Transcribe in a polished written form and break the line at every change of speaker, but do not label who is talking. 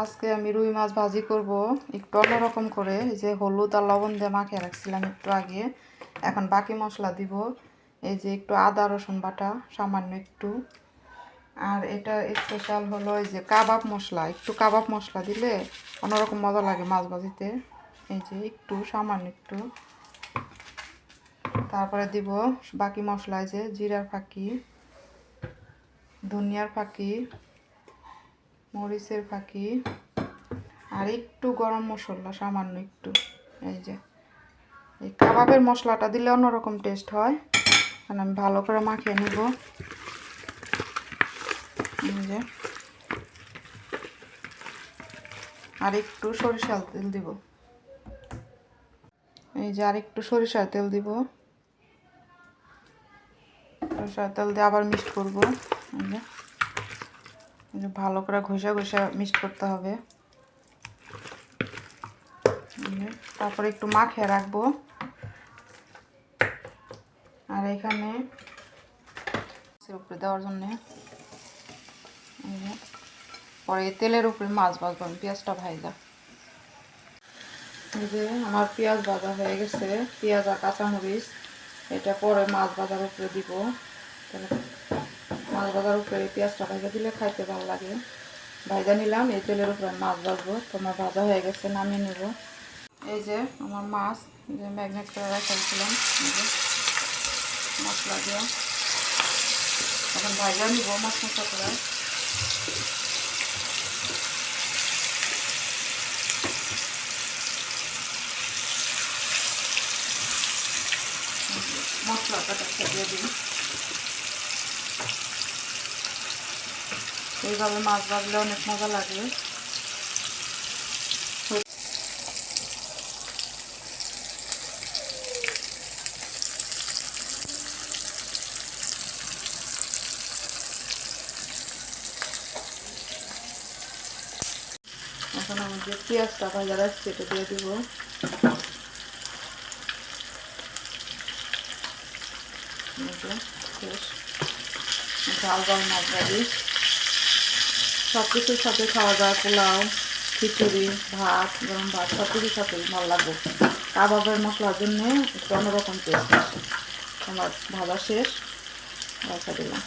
আজকে আমি রুই মাছ ভাজি করব একটু অন্যরকম করে। এই যে হলুদ আর লবণ দিয়ে মাখিয়ে রাখছিলাম একটু আগে। এখন বাকি মশলা দিব। এই যে একটু আদা রসুন বাটা সামান্য একটু। আর এটা স্পেশাল হলো এই যে কাবাব মশলা, একটু কাবাব মশলা দিলে অন্যরকম মজা লাগে মাছ ভাজিতে। এই যে একটু সামান্য একটু। তারপরে দিব বাকি মশলা, যে জিরার ফাঁকি, ধনিয়ার ফাঁকি, মরিচের ফাঁকি, আর একটু গরম মশলা সামান্য একটু। এই যে এই কাবাবের মশলাটা দিলে অন্যরকম টেস্ট হয়। কারণ আমি ভালো করে মাখিয়ে নেব। এই যে আর একটু সরিষার তেল দিব। এই যে আর একটু সরিষার তেল দিব। সরিষার তেল দিয়ে আবার মিক্সড করব। এই যে ভালো করে ঘষা ঘষা মিক্সড করতে হবে। তারপরে একটু মাখিয়ে রাখবো। আর এখানে উপরে দেওয়ার জন্য পরে তেলের উপরে মাছ ভাজবো, পেঁয়াজটা ভাজা। এই যে আমার পেঁয়াজ ভাজা হয়ে গেছে, পেঁয়াজ আর কাঁচামরিচ। এটা পরে মাছ ভাজার উপরে দিব। মাছ ভাজার উপরে পেঁয়াজটা ভাজা দিলে খাইতে ভালো লাগে। ভাজা নিলাম, এই তেলের উপরে মাছ ভাজবো। তোমার ভাজা হয়ে গেছে, নামিয়ে নেব। এই যে আমার মাছ যে ম্যাগনেট করে রেখেছিলাম, মশলা দিয়ে এখন ভাজা নিব মশলা করে। মশলাটা দিয়ে দিই। এইভাবে মাছ ভাজলে অনেক মজা লাগে। এখন আমি যে পেঁয়াজটা ভাজা রাখছি এটা দিয়ে দিব। ঝাল ঝাল মাছ ভাজি সব কিছুর সাথে খাওয়া যায়। পোলাও, খিচুড়ি, ভাত, গরম ভাত সব কিছুর সাথে ভালো লাগবে। কাবাবের মশলার জন্য একটু অন্যরকম টেস্ট আসে। আমার ভাজা শেষ, রাখা দিলাম।